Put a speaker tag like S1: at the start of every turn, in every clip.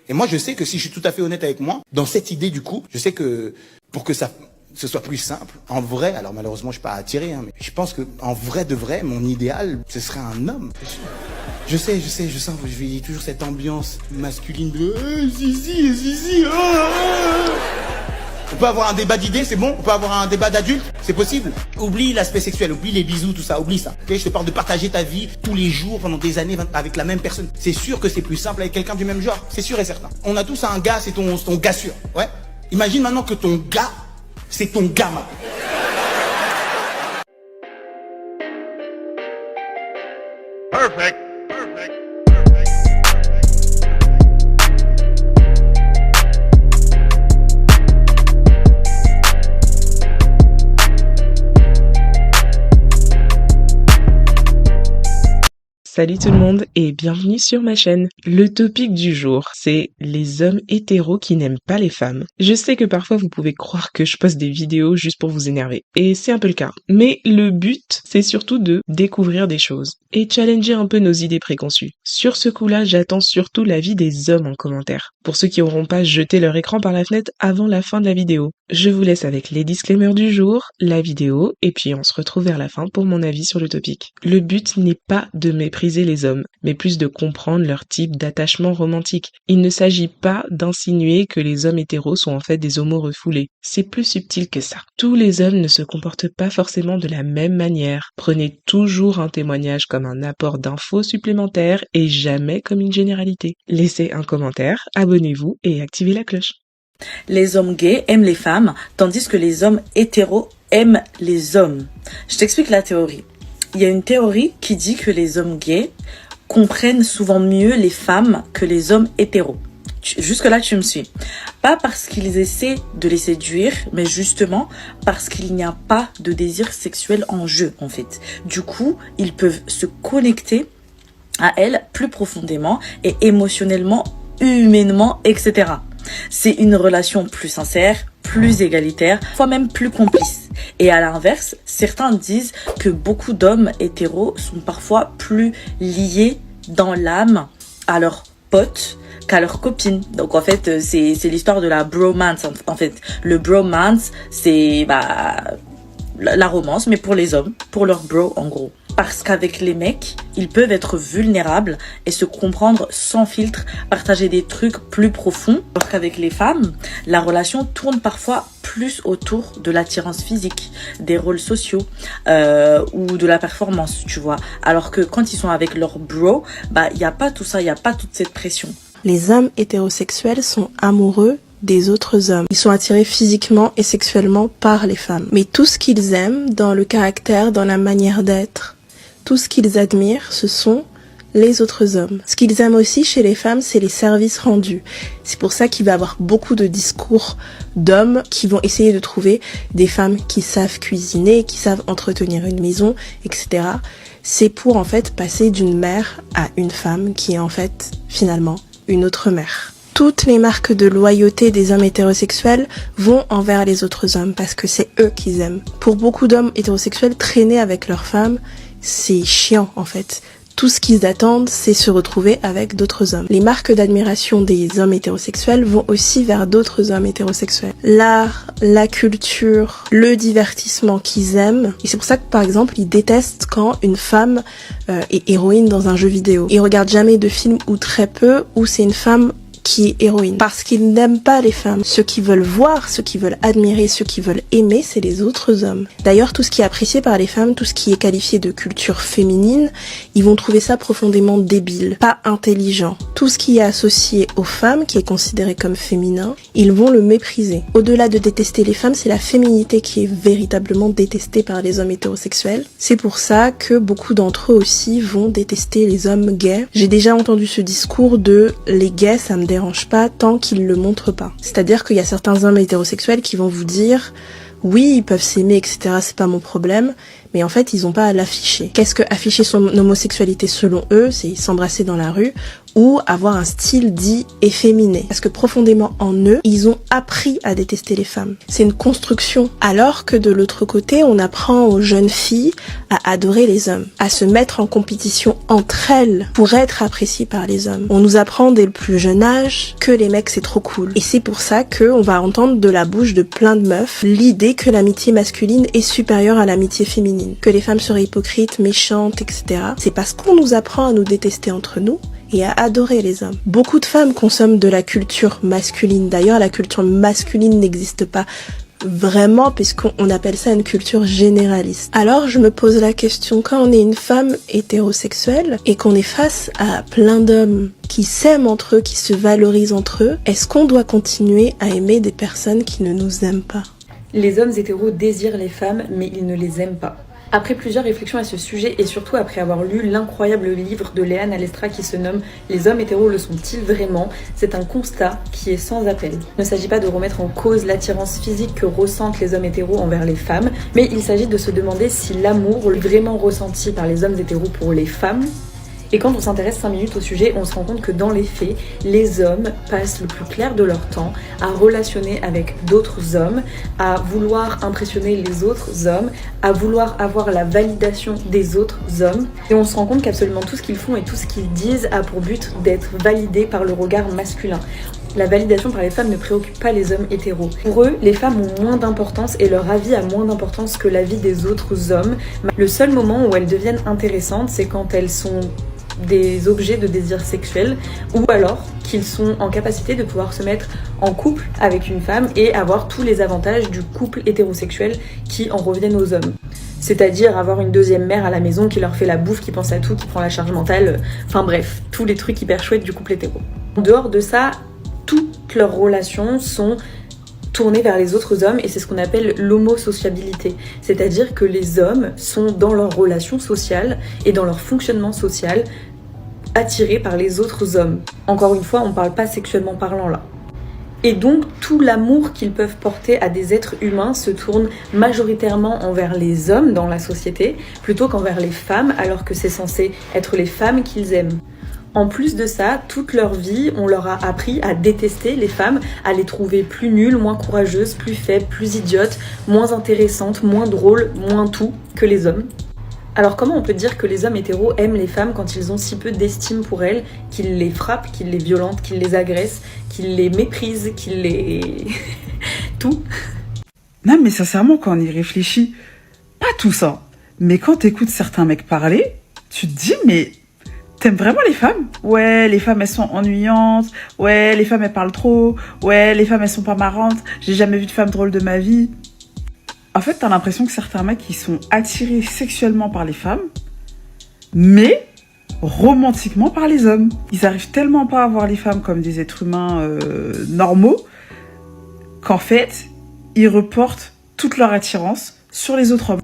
S1: Et moi, je sais que si je suis tout à fait honnête avec moi, dans cette idée du coup, je sais que pour que ce soit plus simple, en vrai, alors malheureusement, je suis pas attiré, hein, mais je pense que en vrai de vrai, mon idéal, ce serait un homme. Je sens, je vis toujours cette ambiance masculine de zizi, On peut avoir un débat d'idées, c'est bon? On peut avoir un débat d'adultes, c'est possible? Oublie l'aspect sexuel, oublie les bisous, tout ça, oublie ça. Okay, je te parle de partager ta vie tous les jours pendant des années avec la même personne. C'est sûr que c'est plus simple avec quelqu'un du même genre, c'est sûr et certain. On a tous un gars, c'est ton gars sûr, ouais? Imagine maintenant que ton gars, c'est ton gamin.
S2: Perfect.
S3: Salut tout le monde et bienvenue sur ma chaîne. Le topic du jour, c'est les hommes hétéros qui n'aiment pas les femmes. Je sais que parfois vous pouvez croire que je poste des vidéos juste pour vous énerver, et c'est un peu le cas. Mais le but, c'est surtout de découvrir des choses et challenger un peu nos idées préconçues. Sur ce coup-là, j'attends surtout l'avis des hommes en commentaire, pour ceux qui n'auront pas jeté leur écran par la fenêtre avant la fin de la vidéo. Je vous laisse avec les disclaimers du jour, la vidéo, et puis on se retrouve vers la fin pour mon avis sur le topic. Le but n'est pas de mépriser les hommes, mais plus de comprendre leur type d'attachement romantique. Il ne s'agit pas d'insinuer que les hommes hétéros sont en fait des homos refoulés. C'est plus subtil que ça. Tous les hommes ne se comportent pas forcément de la même manière. Prenez toujours un témoignage comme un apport d'infos supplémentaires et jamais comme une généralité. Laissez un commentaire, abonnez-vous et activez la cloche.
S4: Les hommes gays aiment les femmes, tandis que les hommes hétéros aiment les hommes. Je t'explique la théorie. Il y a une théorie qui dit que les hommes gays comprennent souvent mieux les femmes que les hommes hétéros. Jusque-là, tu me suis. Pas parce qu'ils essaient de les séduire, mais justement parce qu'il n'y a pas de désir sexuel en jeu, en fait. Du coup, ils peuvent se connecter à elles plus profondément et émotionnellement, humainement, etc. C'est une relation plus sincère, plus égalitaire, voire même plus complice. Et à l'inverse, certains disent que beaucoup d'hommes hétéros sont parfois plus liés dans l'âme à leurs potes qu'à leurs copines. Donc en fait, c'est l'histoire de la bromance. En fait, le bromance, c'est la romance, mais pour les hommes, pour leurs bros en gros. Parce qu'avec les mecs, ils peuvent être vulnérables et se comprendre sans filtre, partager des trucs plus profonds. Alors qu'avec les femmes, la relation tourne parfois plus autour de l'attirance physique, des rôles sociaux ou de la performance, tu vois. Alors que quand ils sont avec leurs bros, il n'y a pas tout ça, il n'y a pas toute cette pression.
S5: Les hommes hétérosexuels sont amoureux des autres hommes. Ils sont attirés physiquement et sexuellement par les femmes. Mais tout ce qu'ils aiment dans le caractère, dans la manière d'être, tout ce qu'ils admirent, ce sont les autres hommes. Ce qu'ils aiment aussi chez les femmes, c'est les services rendus. C'est pour ça qu'il va y avoir beaucoup de discours d'hommes qui vont essayer de trouver des femmes qui savent cuisiner, qui savent entretenir une maison, etc. C'est pour en fait passer d'une mère à une femme qui est en fait finalement une autre mère. Toutes les marques de loyauté des hommes hétérosexuels vont envers les autres hommes parce que c'est eux qu'ils aiment. Pour beaucoup d'hommes hétérosexuels, traîner avec leurs femmes, c'est chiant en fait. Tout ce qu'ils attendent, c'est se retrouver avec d'autres hommes. Les marques d'admiration des hommes hétérosexuels vont aussi vers d'autres hommes hétérosexuels. L'art, la culture, le divertissement qu'ils aiment. Et c'est pour ça que par exemple, ils détestent quand une femme est héroïne dans un jeu vidéo. Ils regardent jamais de films ou très peu où c'est une femme qui est héroïne. Parce qu'ils n'aiment pas les femmes. Ceux qui veulent voir, ceux qui veulent admirer, ceux qui veulent aimer, c'est les autres hommes. D'ailleurs, tout ce qui est apprécié par les femmes, tout ce qui est qualifié de culture féminine, ils vont trouver ça profondément débile, pas intelligent. Tout ce qui est associé aux femmes, qui est considéré comme féminin, ils vont le mépriser. Au-delà de détester les femmes, c'est la féminité qui est véritablement détestée par les hommes hétérosexuels. C'est pour ça que beaucoup d'entre eux aussi vont détester les hommes gays. J'ai déjà entendu ce discours de les gays, ça me dérange pas tant qu'ils le montrent pas. C'est-à-dire qu'il y a certains hommes hétérosexuels qui vont vous dire oui, ils peuvent s'aimer, etc., c'est pas mon problème, mais en fait, ils ont pas à l'afficher. Qu'est-ce que afficher son homosexualité selon eux? C'est s'embrasser dans la rue ou avoir un style dit efféminé. Parce que profondément en eux, ils ont appris à détester les femmes. C'est une construction. Alors que de l'autre côté, on apprend aux jeunes filles à adorer les hommes, à se mettre en compétition entre elles pour être appréciées par les hommes. On nous apprend dès le plus jeune âge que les mecs c'est trop cool. Et c'est pour ça qu'on va entendre de la bouche de plein de meufs l'idée que l'amitié masculine est supérieure à l'amitié féminine, que les femmes seraient hypocrites, méchantes, etc. C'est parce qu'on nous apprend à nous détester entre nous et à adorer les hommes. Beaucoup de femmes consomment de la culture masculine. D'ailleurs, la culture masculine n'existe pas vraiment puisqu'on appelle ça une culture généraliste. Alors je me pose la question, quand on est une femme hétérosexuelle et qu'on est face à plein d'hommes qui s'aiment entre eux, qui se valorisent entre eux, est-ce qu'on doit continuer à aimer des personnes qui ne nous aiment pas?
S6: Les hommes hétéros désirent les femmes, mais ils ne les aiment pas. Après plusieurs réflexions à ce sujet et surtout après avoir lu l'incroyable livre de Léane Alestra qui se nomme « Les hommes hétéros le sont-ils vraiment ?», c'est un constat qui est sans appel. Il ne s'agit pas de remettre en cause l'attirance physique que ressentent les hommes hétéros envers les femmes, mais il s'agit de se demander si l'amour vraiment ressenti par les hommes hétéros pour les femmes. Et quand on s'intéresse 5 minutes au sujet, on se rend compte que dans les faits, les hommes passent le plus clair de leur temps à relationner avec d'autres hommes, à vouloir impressionner les autres hommes, à vouloir avoir la validation des autres hommes. Et on se rend compte qu'absolument tout ce qu'ils font et tout ce qu'ils disent a pour but d'être validé par le regard masculin. La validation par les femmes ne préoccupe pas les hommes hétéros. Pour eux, les femmes ont moins d'importance et leur avis a moins d'importance que l'avis des autres hommes. Le seul moment où elles deviennent intéressantes, c'est quand elles sont des objets de désir sexuel ou alors qu'ils sont en capacité de pouvoir se mettre en couple avec une femme et avoir tous les avantages du couple hétérosexuel qui en reviennent aux hommes. C'est-à-dire avoir une deuxième mère à la maison qui leur fait la bouffe, qui pense à tout, qui prend la charge mentale, enfin bref, tous les trucs hyper chouettes du couple hétéro. En dehors de ça, toutes leurs relations sont tournées vers les autres hommes et c'est ce qu'on appelle l'homosociabilité. C'est-à-dire que les hommes sont dans leurs relations sociales et dans leur fonctionnement social attirés par les autres hommes. Encore une fois, on ne parle pas sexuellement parlant là. Et donc, tout l'amour qu'ils peuvent porter à des êtres humains se tourne majoritairement envers les hommes dans la société plutôt qu'envers les femmes, alors que c'est censé être les femmes qu'ils aiment. En plus de ça, toute leur vie, on leur a appris à détester les femmes, à les trouver plus nulles, moins courageuses, plus faibles, plus idiotes, moins intéressantes, moins drôles, moins tout que les hommes. Alors comment on peut dire que les hommes hétéros aiment les femmes quand ils ont si peu d'estime pour elles, qu'ils les frappent, qu'ils les violentent, qu'ils les agressent, qu'ils les méprisent, qu'ils les... tout?
S7: Non mais sincèrement, quand on y réfléchit, pas tout ça, mais quand t'écoutes certains mecs parler, tu te dis mais... T'aimes vraiment les femmes? Ouais, les femmes elles sont ennuyantes. Ouais, les femmes elles parlent trop. Ouais, les femmes elles sont pas marrantes. J'ai jamais vu de femme drôle de ma vie. En fait, t'as l'impression que certains mecs ils sont attirés sexuellement par les femmes, mais romantiquement par les hommes. Ils arrivent tellement pas à voir les femmes comme des êtres humains normaux qu'en fait, ils reportent toute leur attirance sur les autres hommes.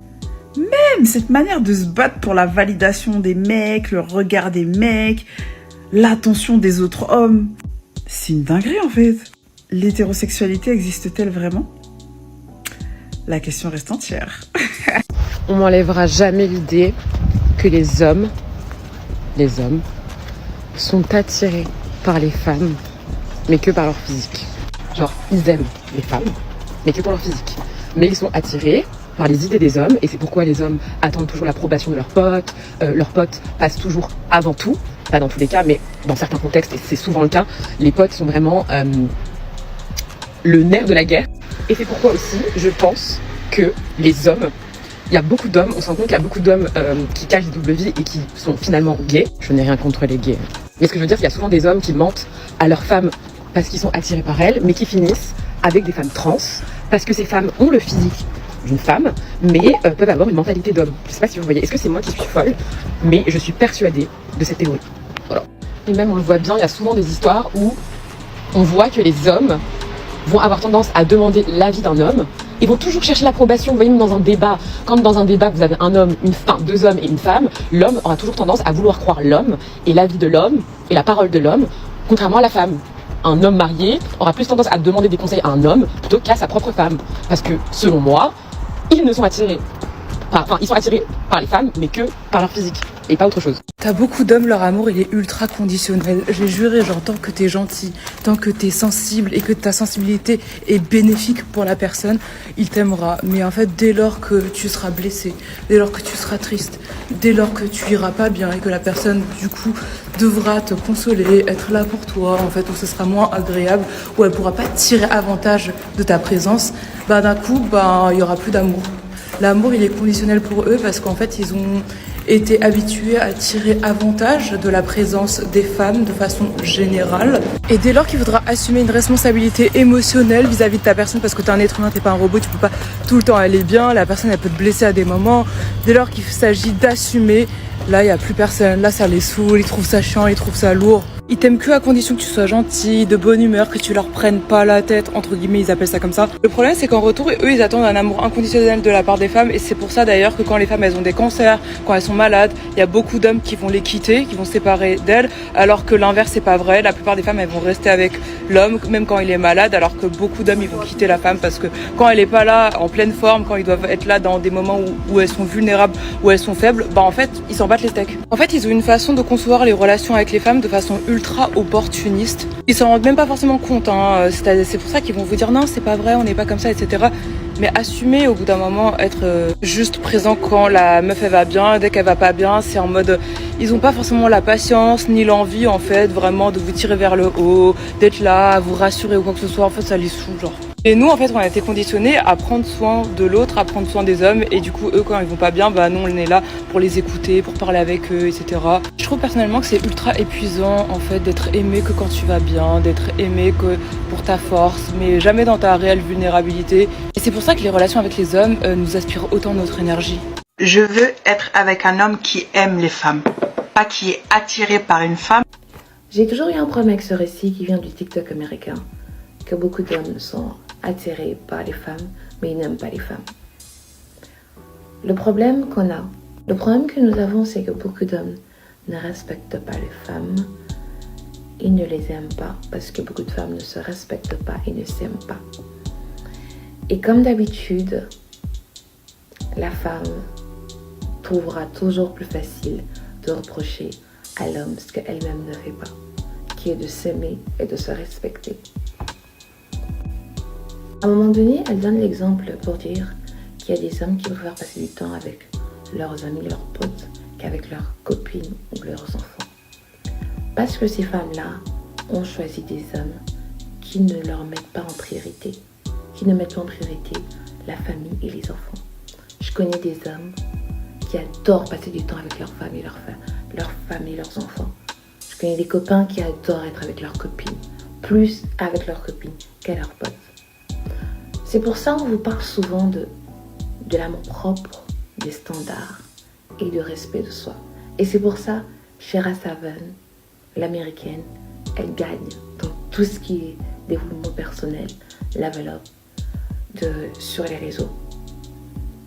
S7: Même cette manière de se battre pour la validation des mecs, le regard des mecs, l'attention des autres hommes, c'est une dinguerie en fait. L'hétérosexualité existe-t-elle vraiment? La question reste entière.
S8: On m'enlèvera jamais l'idée que les hommes sont attirés par les femmes, mais que par leur physique. Genre, ils aiment les femmes, mais que pour leur physique. Mais ils sont attirés par les idées des hommes, et c'est pourquoi les hommes attendent toujours l'approbation de leurs potes passent toujours avant tout, pas dans tous les cas, mais dans certains contextes, et c'est souvent le cas, les potes sont vraiment le nerf de la guerre, et c'est pourquoi aussi, je pense que les hommes, il y a beaucoup d'hommes, on se rend compte qu'il y a beaucoup d'hommes qui cachent des doubles vies et qui sont finalement gays. Je n'ai rien contre les gays. Mais ce que je veux dire, c'est qu'il y a souvent des hommes qui mentent à leurs femmes parce qu'ils sont attirés par elles, mais qui finissent avec des femmes trans, parce que ces femmes ont le physique d'une femme, mais peuvent avoir une mentalité d'homme. Je sais pas si vous voyez, est-ce que c'est moi qui suis folle? Mais je suis persuadée de cette théorie. Voilà. Et même on le voit bien, il y a souvent des histoires où on voit que les hommes vont avoir tendance à demander l'avis d'un homme, ils vont toujours chercher l'approbation. Vous voyez, même dans un débat, quand dans un débat vous avez un homme, deux hommes et une femme, l'homme aura toujours tendance à vouloir croire l'homme et l'avis de l'homme et la parole de l'homme, contrairement à la femme. Un homme marié aura plus tendance à demander des conseils à un homme plutôt qu'à sa propre femme. Parce que, selon moi, ils ne sont attirés Enfin, ils sont attirés par les femmes, mais que par leur physique et pas autre chose.
S9: T'as beaucoup d'hommes, leur amour il est ultra conditionnel. J'ai juré, genre tant que t'es gentil, tant que t'es sensible et que ta sensibilité est bénéfique pour la personne, il t'aimera. Mais en fait, dès lors que tu seras blessé, dès lors que tu seras triste, dès lors que tu iras pas bien et que la personne du coup devra te consoler, être là pour toi, en fait, où ce sera moins agréable, où elle pourra pas tirer avantage de ta présence, bah d'un coup, il y aura plus d'amour. L'amour il est conditionnel pour eux parce qu'en fait ils ont été habitués à tirer avantage de la présence des femmes de façon générale. Et dès lors qu'il faudra assumer une responsabilité émotionnelle vis-à-vis de ta personne, parce que t'es un être humain, t'es pas un robot, tu peux pas tout le temps aller bien, la personne elle peut te blesser à des moments. Dès lors qu'il s'agit d'assumer, là il y a plus personne, là ça les saoule, ils trouvent ça chiant, ils trouvent ça lourd. Ils t'aiment que à condition que tu sois gentil, de bonne humeur, que tu leur prennes pas la tête, entre guillemets, ils appellent ça comme ça. Le problème, c'est qu'en retour, eux, ils attendent un amour inconditionnel de la part des femmes, et c'est pour ça d'ailleurs que quand les femmes, elles ont des cancers, quand elles sont malades, il y a beaucoup d'hommes qui vont les quitter, qui vont se séparer d'elles, alors que l'inverse, c'est pas vrai. La plupart des femmes, elles vont rester avec l'homme, même quand il est malade, alors que beaucoup d'hommes, ils vont quitter la femme parce que quand elle est pas là, en pleine forme, quand ils doivent être là dans des moments où elles sont vulnérables, où elles sont faibles, en fait, ils s'en battent les steaks. En fait, ils ont une façon de concevoir les relations avec les femmes de façon ultra opportuniste. Ils s'en rendent même pas forcément compte, hein. C'est pour ça qu'ils vont vous dire non, c'est pas vrai, on n'est pas comme ça, etc. Mais assumer au bout d'un moment, être juste présent quand la meuf elle va bien, dès qu'elle va pas bien, c'est en mode ils ont pas forcément la patience ni l'envie en fait vraiment de vous tirer vers le haut, d'être là, à vous rassurer ou quoi que ce soit, en fait ça les saoule genre. Et nous en fait on a été conditionnés à prendre soin de l'autre, à prendre soin des hommes, et du coup eux quand ils vont pas bien, nous on est là pour les écouter, pour parler avec eux, etc. Je trouve personnellement que c'est ultra épuisant en fait d'être aimé que quand tu vas bien, d'être aimé que pour ta force, mais jamais dans ta réelle vulnérabilité. Et c'est pour ça que les relations avec les hommes nous aspirent autant notre énergie.
S10: Je veux être avec un homme qui aime les femmes, pas qui est attiré par une femme.
S11: J'ai toujours eu un problème avec ce récit qui vient du TikTok américain, que beaucoup d'hommes sont attirés par les femmes, mais ils n'aiment pas les femmes. Le problème que nous avons, c'est que beaucoup d'hommes ne respectent pas les femmes, ils ne les aiment pas, parce que beaucoup de femmes ne se respectent pas et ne s'aiment pas. Et comme d'habitude, la femme trouvera toujours plus facile de reprocher à l'homme ce qu'elle-même ne fait pas, qui est de s'aimer et de se respecter. À un moment donné, elle donne l'exemple pour dire qu'il y a des hommes qui préfèrent passer du temps avec leurs amis, leurs potes, qu'avec leurs copines ou leurs enfants. Parce que ces femmes-là ont choisi des hommes qui ne leur mettent pas en priorité, qui ne mettent pas en priorité la famille et les enfants. Je connais des hommes qui adorent passer du temps avec leur femme et leurs enfants. Je connais des copains qui adorent être avec leurs copines, plus avec leurs copines qu'à leurs potes. C'est pour ça qu'on vous parle souvent de l'amour propre, des standards et du respect de soi. Et c'est pour ça, Shera Savon, l'américaine, elle gagne dans tout ce qui est développement personnel, level up sur les réseaux.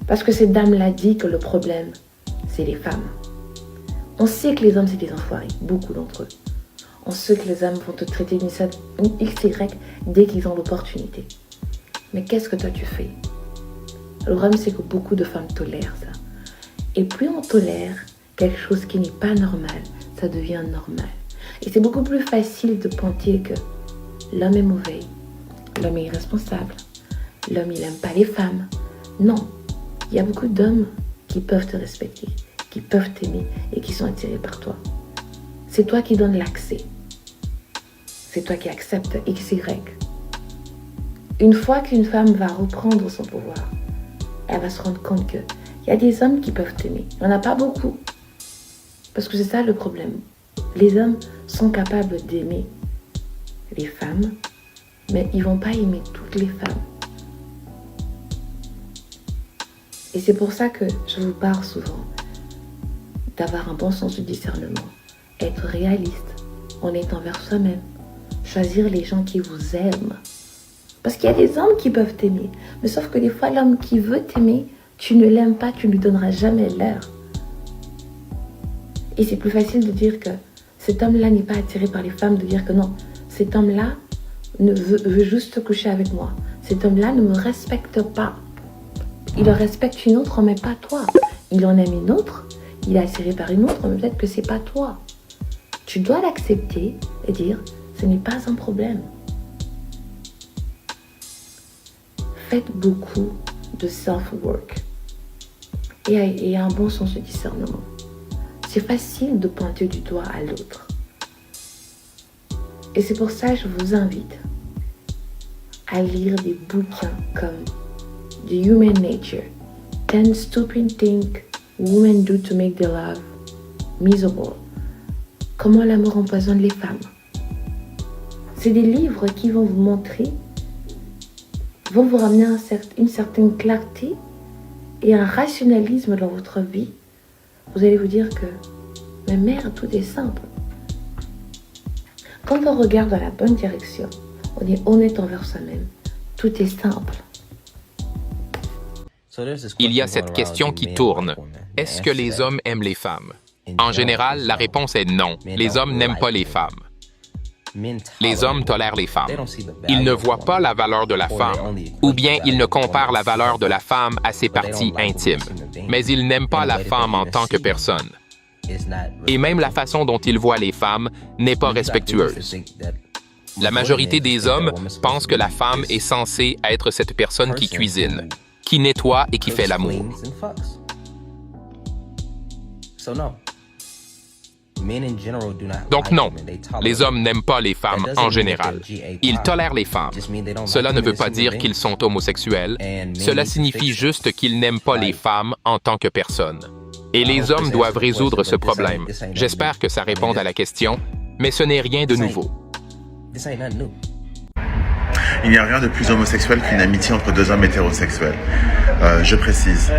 S11: Parce que cette dame-là dit que le problème, c'est les femmes. On sait que les hommes, c'est des enfoirés, beaucoup d'entre eux. On sait que les hommes vont te traiter d'une XY dès qu'ils ont l'opportunité. Mais qu'est-ce que toi tu fais? Le problème, c'est que beaucoup de femmes tolèrent ça. Et plus on tolère quelque chose qui n'est pas normal, ça devient normal. Et c'est beaucoup plus facile de penser que l'homme est mauvais, l'homme est irresponsable, l'homme il n'aime pas les femmes. Non, il y a beaucoup d'hommes qui peuvent te respecter, qui peuvent t'aimer et qui sont attirés par toi. C'est toi qui donnes l'accès. C'est toi qui acceptes XY. Une fois qu'une femme va reprendre son pouvoir, elle va se rendre compte qu'il y a des hommes qui peuvent t'aimer. Il n'y en a pas beaucoup. Parce que c'est ça le problème. Les hommes sont capables d'aimer les femmes, mais ils ne vont pas aimer toutes les femmes. Et c'est pour ça que je vous parle souvent d'avoir un bon sens du discernement, être réaliste, honnête envers soi-même, choisir les gens qui vous aiment. Parce qu'il y a des hommes qui peuvent t'aimer, mais sauf que des fois l'homme qui veut t'aimer, tu ne l'aimes pas, tu ne lui donneras jamais l'heure. Et c'est plus facile de dire que cet homme-là n'est pas attiré par les femmes, de dire que non, cet homme-là veut juste coucher avec moi. Cet homme-là ne me respecte pas. il respecte une autre, mais pas toi. Il en aime une autre, il est attiré par une autre, mais peut-être que c'est pas toi. Tu dois l'accepter et dire, ce n'est pas un problème. Faites beaucoup de self-work et un bon sens de discernement. C'est facile de pointer du doigt à l'autre. Et c'est pour ça que je vous invite à lire des bouquins comme The Human Nature, 10 Stupid Things Women Do to Make Their Love Miserable, Comment l'amour empoisonne les femmes. C'est des livres qui vont vous montrer, vont vous ramener une certaine clarté et un rationalisme dans votre vie. Vous allez vous dire que, mais merde, tout est simple. Quand on regarde dans la bonne direction, on est honnête envers soi-même. Tout est simple.
S12: Il y a cette question qui tourne. Est-ce que les hommes aiment les femmes? En général, la réponse est non. Les hommes n'aiment pas les femmes. Les hommes tolèrent les femmes. Ils ne voient pas la valeur de la femme, ou bien ils ne comparent la valeur de la femme à ses parties intimes. Mais ils n'aiment pas la femme en tant que personne. Et même la façon dont ils voient les femmes n'est pas respectueuse. La majorité des hommes pensent que la femme est censée être cette personne qui cuisine, qui nettoie et qui fait l'amour. Donc non, les hommes n'aiment pas les femmes en général. Ils tolèrent les femmes. Cela ne veut pas dire qu'ils sont homosexuels. Cela signifie juste qu'ils n'aiment pas les femmes en tant que personne. Et les hommes doivent résoudre ce problème. J'espère que ça répond à la question, mais ce n'est rien de nouveau.
S13: Il n'y a rien de plus homosexuel qu'une amitié entre deux hommes hétérosexuels. Je précise,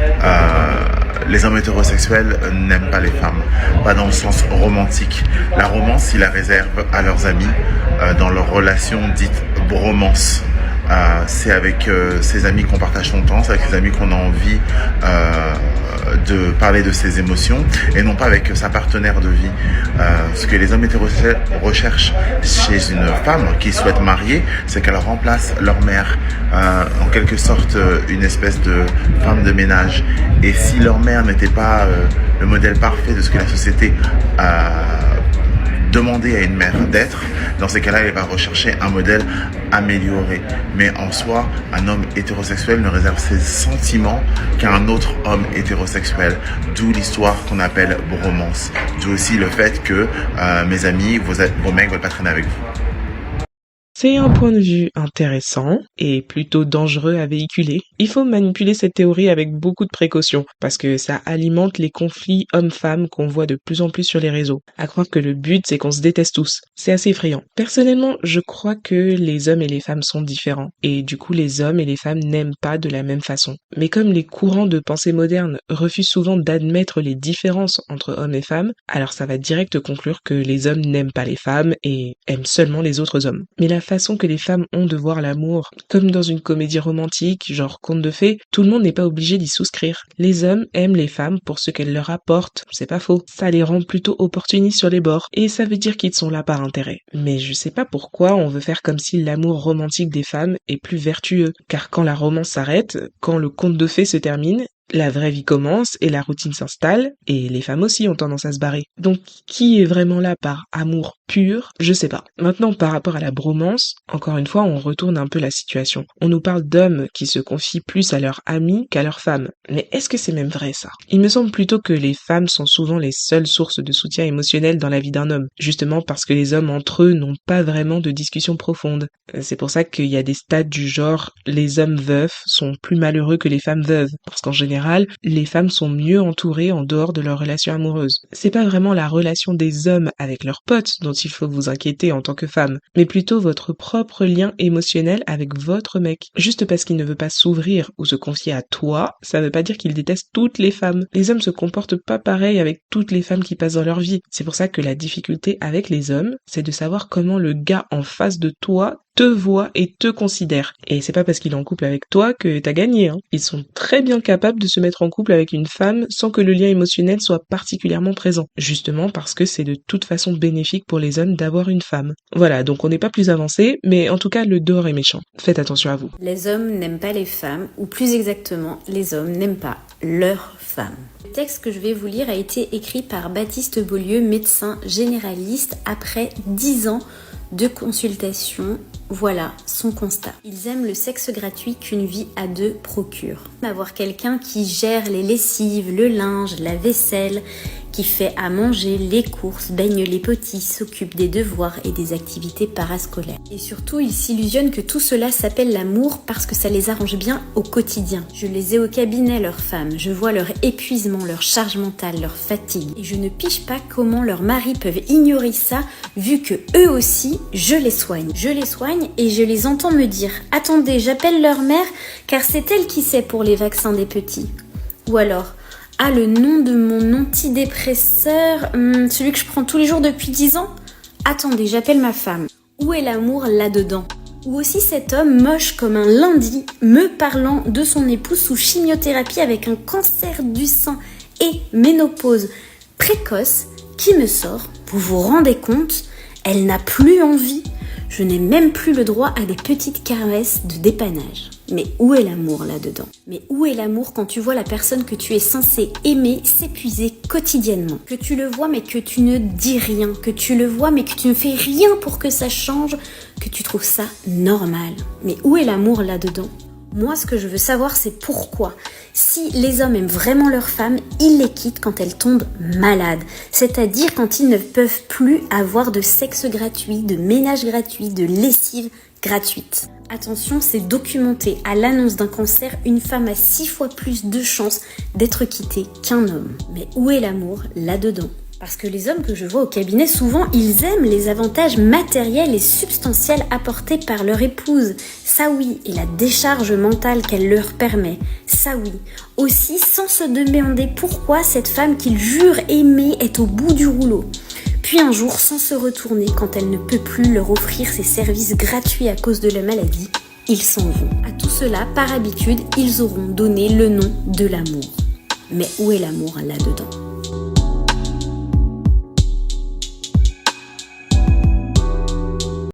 S13: les hommes hétérosexuels n'aiment pas les femmes, pas dans le sens romantique. La romance, ils la réservent à leurs amis dans leur relation dite bromance. C'est avec ses amis qu'on partage son temps, c'est avec ses amis qu'on a envie de parler de ses émotions et non pas avec sa partenaire de vie. Ce que les hommes hétérosexuels recherchent chez une femme qui souhaite marier, c'est qu'elle remplace leur mère, en quelque sorte une espèce de femme de ménage. Et si leur mère n'était pas le modèle parfait de ce que la société demandait à une mère d'être, dans ces cas-là, elle va rechercher un modèle amélioré. Mais en soi, un homme hétérosexuel ne réserve ses sentiments qu'à un autre homme hétérosexuel. D'où l'histoire qu'on appelle bromance. D'où aussi le fait que mes amis, vos mecs veulent pas traîner avec vous.
S3: C'est un point de vue intéressant et plutôt dangereux à véhiculer. Il faut manipuler cette théorie avec beaucoup de précaution parce que ça alimente les conflits hommes-femmes qu'on voit de plus en plus sur les réseaux. À croire que le but c'est qu'on se déteste tous. C'est assez effrayant. Personnellement, je crois que les hommes et les femmes sont différents et du coup les hommes et les femmes n'aiment pas de la même façon. Mais comme les courants de pensée moderne refusent souvent d'admettre les différences entre hommes et femmes, alors ça va direct conclure que les hommes n'aiment pas les femmes et aiment seulement les autres hommes. Mais la façon que les femmes ont de voir l'amour, comme dans une comédie romantique, genre conte de fées, tout le monde n'est pas obligé d'y souscrire. Les hommes aiment les femmes pour ce qu'elles leur apportent, c'est pas faux. Ça les rend plutôt opportunistes sur les bords, et ça veut dire qu'ils sont là par intérêt. Mais je sais pas pourquoi on veut faire comme si l'amour romantique des femmes est plus vertueux, car quand la romance s'arrête, quand le conte de fées se termine, la vraie vie commence et la routine s'installe, et les femmes aussi ont tendance à se barrer. Donc, qui est vraiment là par amour pur? Je sais pas. Maintenant, par rapport à la bromance, encore une fois, on retourne un peu la situation. On nous parle d'hommes qui se confient plus à leurs amis qu'à leurs femmes. Mais est-ce que c'est même vrai, ça? Il me semble plutôt que les femmes sont souvent les seules sources de soutien émotionnel dans la vie d'un homme, justement parce que les hommes entre eux n'ont pas vraiment de discussion profonde. C'est pour ça qu'il y a des stats du genre « les hommes veufs sont plus malheureux que les femmes veuves », parce qu'en général, les femmes sont mieux entourées en dehors de leur relation amoureuse. C'est pas vraiment la relation des hommes avec leurs potes dont il faut vous inquiéter en tant que femme, mais plutôt votre propre lien émotionnel avec votre mec. Juste parce qu'il ne veut pas s'ouvrir ou se confier à toi, ça veut pas dire qu'il déteste toutes les femmes. Les hommes se comportent pas pareil avec toutes les femmes qui passent dans leur vie. C'est pour ça que la difficulté avec les hommes, c'est de savoir comment le gars en face de toi te voient et te considèrent. Et c'est pas parce qu'il est en couple avec toi que t'as gagné, hein. Ils sont très bien capables de se mettre en couple avec une femme sans que le lien émotionnel soit particulièrement présent. Justement parce que c'est de toute façon bénéfique pour les hommes d'avoir une femme. Voilà, donc on n'est pas plus avancé, mais en tout cas le dehors est méchant. Faites attention à vous.
S14: Les hommes n'aiment pas les femmes, ou plus exactement, les hommes n'aiment pas leurs femmes. Le texte que je vais vous lire a été écrit par Baptiste Beaulieu, médecin généraliste, après 10 ans de consultation. Voilà son constat. Ils aiment le sexe gratuit qu'une vie à deux procure. Avoir quelqu'un qui gère les lessives, le linge, la vaisselle, qui fait à manger, les courses, baigne les petits, s'occupe des devoirs et des activités parascolaires. Et surtout, ils s'illusionnent que tout cela s'appelle l'amour parce que ça les arrange bien au quotidien. Je les ai au cabinet, leurs femmes. Je vois leur épuisement, leur charge mentale, leur fatigue. Et je ne pige pas comment leurs maris peuvent ignorer ça vu que eux aussi, je les soigne. Je les soigne et je les entends me dire « Attendez, j'appelle leur mère car c'est elle qui sait pour les vaccins des petits. » Ou alors « Ah, le nom de mon antidépresseur, celui que je prends tous les jours depuis 10 ans ? Attendez, j'appelle ma femme. » Où est l'amour là-dedans ? Ou aussi cet homme moche comme un lundi me parlant de son épouse sous chimiothérapie avec un cancer du sein et ménopause précoce qui me sort « Vous vous rendez compte ? Elle n'a plus envie. Je n'ai même plus le droit à des petites caresses de dépannage. » Mais où est l'amour là-dedans ? Mais où est l'amour quand tu vois la personne que tu es censé aimer s'épuiser quotidiennement ? Que tu le vois mais que tu ne dis rien, que tu le vois mais que tu ne fais rien pour que ça change, que tu trouves ça normal. Mais où est l'amour là-dedans ? Moi, ce que je veux savoir, c'est pourquoi. Si les hommes aiment vraiment leurs femmes, ils les quittent quand elles tombent malades. C'est-à-dire quand ils ne peuvent plus avoir de sexe gratuit, de ménage gratuit, de lessive gratuite. Attention, c'est documenté. À l'annonce d'un cancer, une femme a 6 fois plus de chances d'être quittée qu'un homme. Mais où est l'amour là-dedans ? Parce que les hommes que je vois au cabinet, souvent, ils aiment les avantages matériels et substantiels apportés par leur épouse. Ça oui, et la décharge mentale qu'elle leur permet. Ça oui. Aussi, sans se demander pourquoi cette femme qu'ils jurent aimer est au bout du rouleau. Puis un jour, sans se retourner quand elle ne peut plus leur offrir ses services gratuits à cause de la maladie, ils s'en vont. À tout cela, par habitude, ils auront donné le nom de l'amour. Mais où est l'amour là-dedans ?